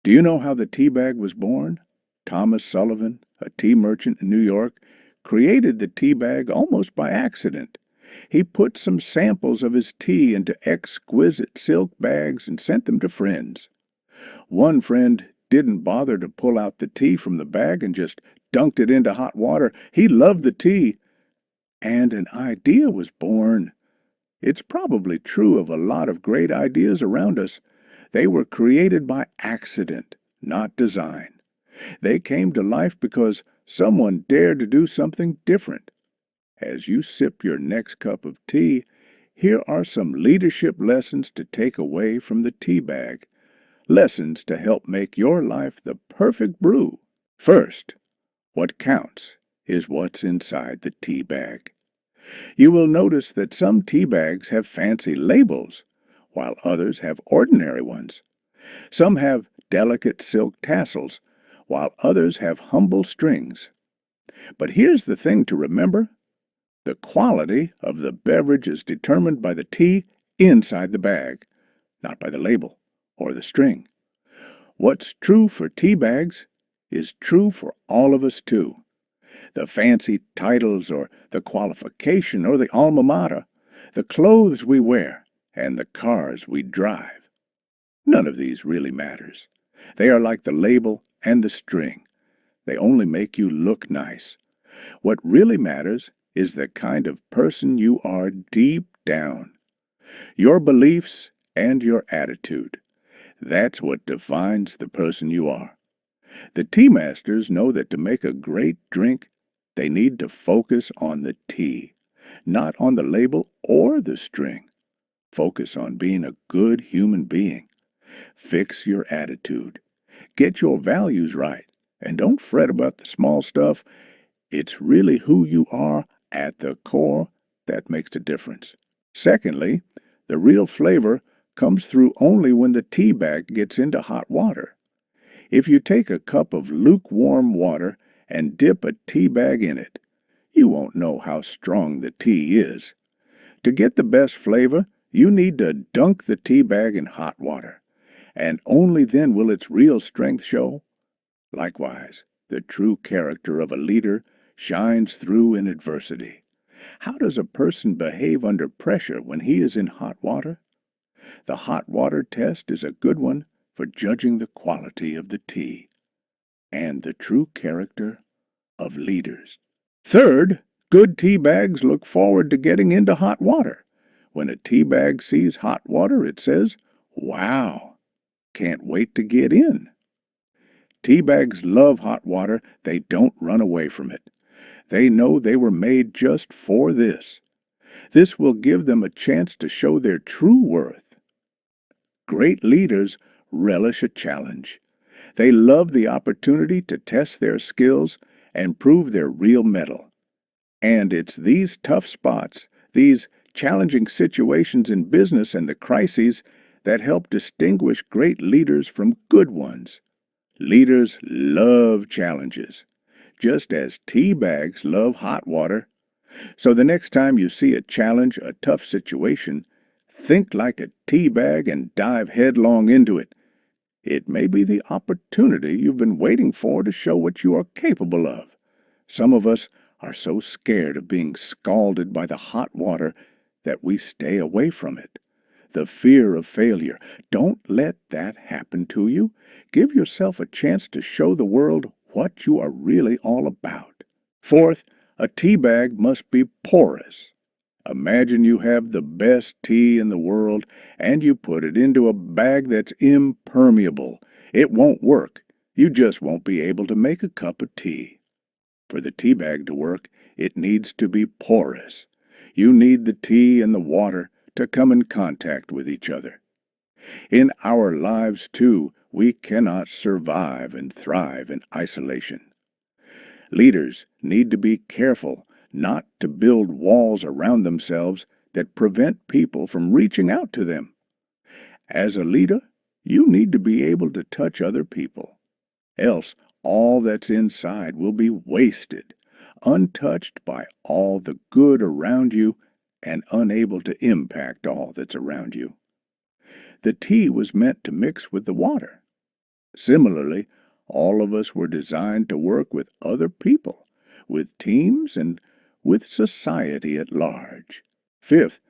Do you know how the tea bag was born? Thomas Sullivan, a tea merchant in New York, created the tea bag almost by accident. He put some samples of his tea into exquisite silk bags and sent them to friends. One friend didn't bother to pull out the tea from the bag and just dunked it into hot water. He loved the tea, and an idea was born. It's probably true of a lot of great ideas around us. They were created by accident, not design. They came to life because someone dared to do something different. As you sip your next cup of tea, here are some leadership lessons to take away from the tea bag. Lessons to help make your life the perfect brew. First, what counts is what's inside the tea bag. You will notice that some tea bags have fancy labels, while others have ordinary ones. Some have delicate silk tassels, while others have humble strings. But here's the thing to remember. The quality of the beverage is determined by the tea inside the bag, not by the label or the string. What's true for tea bags is true for all of us too. The fancy titles or the qualification or the alma mater, the clothes we wear, and the cars we drive. None of these really matters. They are like the label and the string. They only make you look nice. What really matters is the kind of person you are deep down. Your beliefs and your attitude. That's what defines the person you are. The tea masters know that to make a great drink, they need to focus on the tea, not on the label or the string. Focus on being a good human being. Fix your attitude. Get your values right, and don't fret about the small stuff. It's really who you are at the core that makes a difference. Secondly, the real flavor comes through only when the tea bag gets into hot water. If you take a cup of lukewarm water and dip a tea bag in it, you won't know how strong the tea is. To get the best flavor, you need to dunk the tea bag in hot water, and only then will its real strength show. Likewise, the true character of a leader shines through in adversity. How does a person behave under pressure when he is in hot water? The hot water test is a good one for judging the quality of the tea and the true character of leaders. Third, good tea bags look forward to getting into hot water. When a tea bag sees hot water, it says, "Wow, can't wait to get in." Tea bags love hot water. They don't run away from it. They know they were made just for this. This will give them a chance to show their true worth. Great leaders relish a challenge. They love the opportunity to test their skills and prove their real mettle. And it's these tough spots, these challenging situations in business and the crises that help distinguish great leaders from good ones. Leaders love challenges, just as tea bags love hot water. So the next time you see a challenge, a tough situation, think like a tea bag and dive headlong into it. It may be the opportunity you've been waiting for to show what you are capable of. Some of us are so scared of being scalded by the hot water that we stay away from it. The fear of failure. Don't let that happen to you. Give yourself a chance to show the world what you are really all about. Fourth, a tea bag must be porous. Imagine you have the best tea in the world and you put it into a bag that's impermeable. It won't work. You just won't be able to make a cup of tea. For the tea bag to work, it needs to be porous. You need the tea and the water to come in contact with each other. In our lives, too, we cannot survive and thrive in isolation. Leaders need to be careful not to build walls around themselves that prevent people from reaching out to them. As a leader, you need to be able to touch other people. Else, all that's inside will be wasted, untouched by all the good around you and unable to impact all that's around you. The tea was meant to mix with the water. Similarly, all of us were designed to work with other people, with teams, and with society at large. Fifth,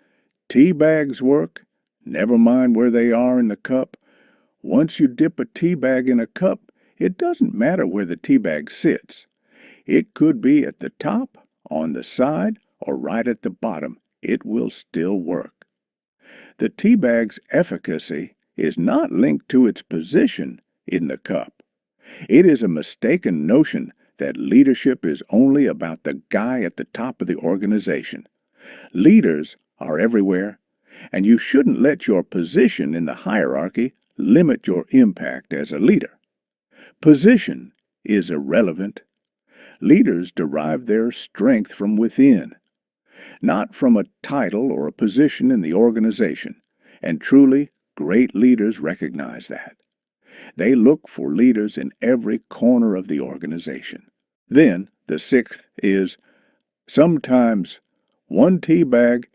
tea bags work. Never mind where they are in the cup. Once you dip a tea bag in a cup, it doesn't matter where the tea bag sits. It could be at the top, on the side, or right at the bottom. It will still work. The tea bag's efficacy is not linked to its position in the cup. It is a mistaken notion that leadership is only about the guy at the top of the organization. Leaders are everywhere, and you shouldn't let your position in the hierarchy limit your impact as a leader. Position is irrelevant. Leaders derive their strength from within, not from a title or a position in the organization, and truly, great leaders recognize that. They look for leaders in every corner of the organization. Then, the sixth is, sometimes one tea bag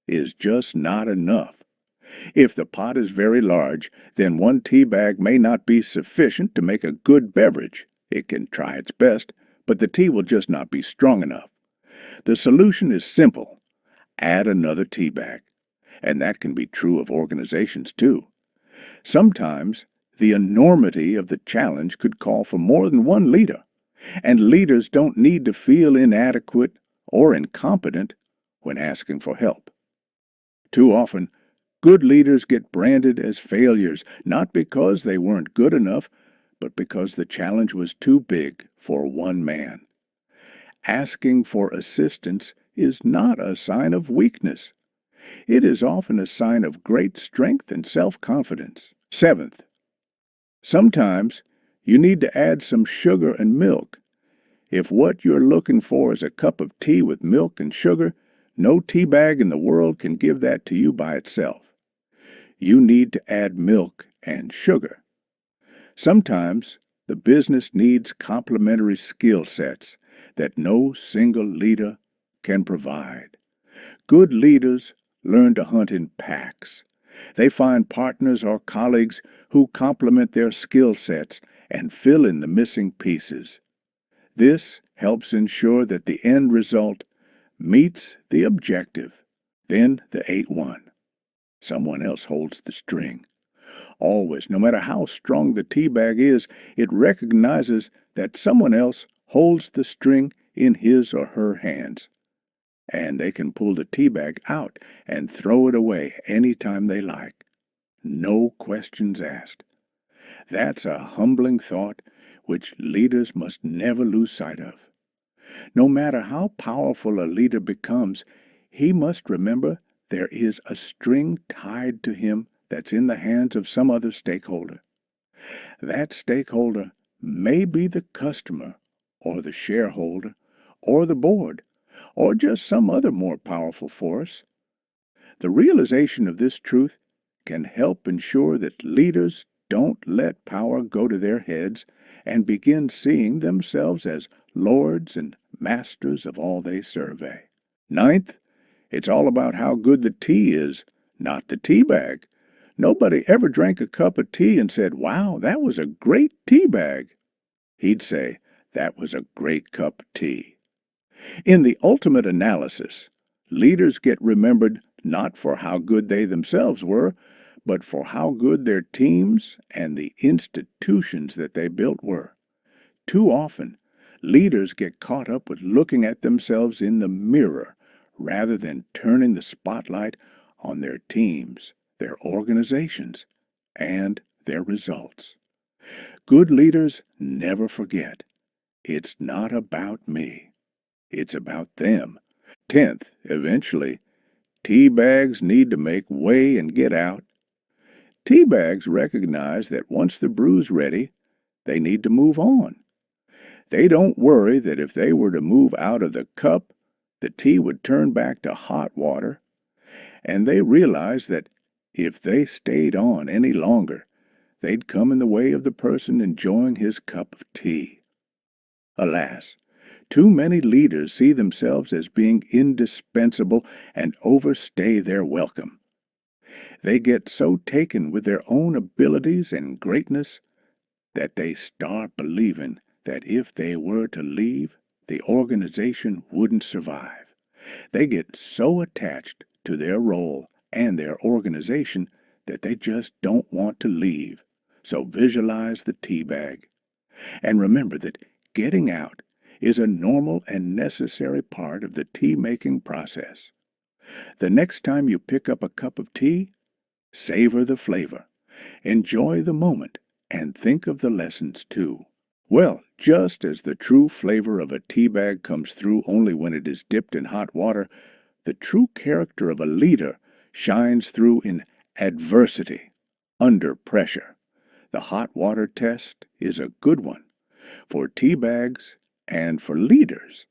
is just not enough. If the pot is very large, then one tea bag may not be sufficient to make a good beverage. It can try its best, but the tea will just not be strong enough. The solution is simple. Add another tea bag. And that can be true of organizations too. Sometimes the enormity of the challenge could call for more than one leader, and leaders don't need to feel inadequate or incompetent when asking for help. Too often, good leaders get branded as failures, not because they weren't good enough, but because the challenge was too big for one man. Asking for assistance is not a sign of weakness. It is often a sign of great strength and self-confidence. Seventh, sometimes you need to add some sugar and milk. If what you're looking for is a cup of tea with milk and sugar, no tea bag in the world can give that to you by itself. You need to add milk and sugar. Sometimes the business needs complementary skill sets that no single leader can provide. Good leaders learn to hunt in packs. They find partners or colleagues who complement their skill sets and fill in the missing pieces. This helps ensure that the end result meets the objective. Then the 8-1. Someone else holds the string. Always, no matter how strong the tea bag is, it recognizes that someone else holds the string in his or her hands. And they can pull the tea bag out and throw it away any time they like. No questions asked. That's a humbling thought which leaders must never lose sight of. No matter how powerful a leader becomes, he must remember there is a string tied to him that's in the hands of some other stakeholder. That stakeholder may be the customer, or the shareholder, or the board, or just some other more powerful force. The realization of this truth can help ensure that leaders don't let power go to their heads and begin seeing themselves as lords and masters of all they survey. Ninth, it's all about how good the tea is, not the tea bag. Nobody ever drank a cup of tea and said, "Wow, that was a great tea bag." He'd say, "That was a great cup of tea." In the ultimate analysis, leaders get remembered not for how good they themselves were, but for how good their teams and the institutions that they built were. Too often, leaders get caught up with looking at themselves in the mirror rather than turning the spotlight on their teams, their organizations, and their results. Good leaders never forget, it's not about me. It's about them. 10th, eventually, tea bags need to make way and get out. Tea bags recognize that once the brew's ready, they need to move on. They don't worry that if they were to move out of the cup, the tea would turn back to hot water, and they realize that if they stayed on any longer, they'd come in the way of the person enjoying his cup of tea. Alas, too many leaders see themselves as being indispensable and overstay their welcome. They get so taken with their own abilities and greatness that they start believing that if they were to leave, the organization wouldn't survive. They get so attached to their role and their organization that they just don't want to leave. So visualize the tea bag. And remember that getting out is a normal and necessary part of the tea-making process. The next time you pick up a cup of tea, savor the flavor, enjoy the moment, and think of the lessons too. Well, just as the true flavor of a tea bag comes through only when it is dipped in hot water, the true character of a leader shines through in adversity, under pressure. The hot water test is a good one for tea bags and for leaders.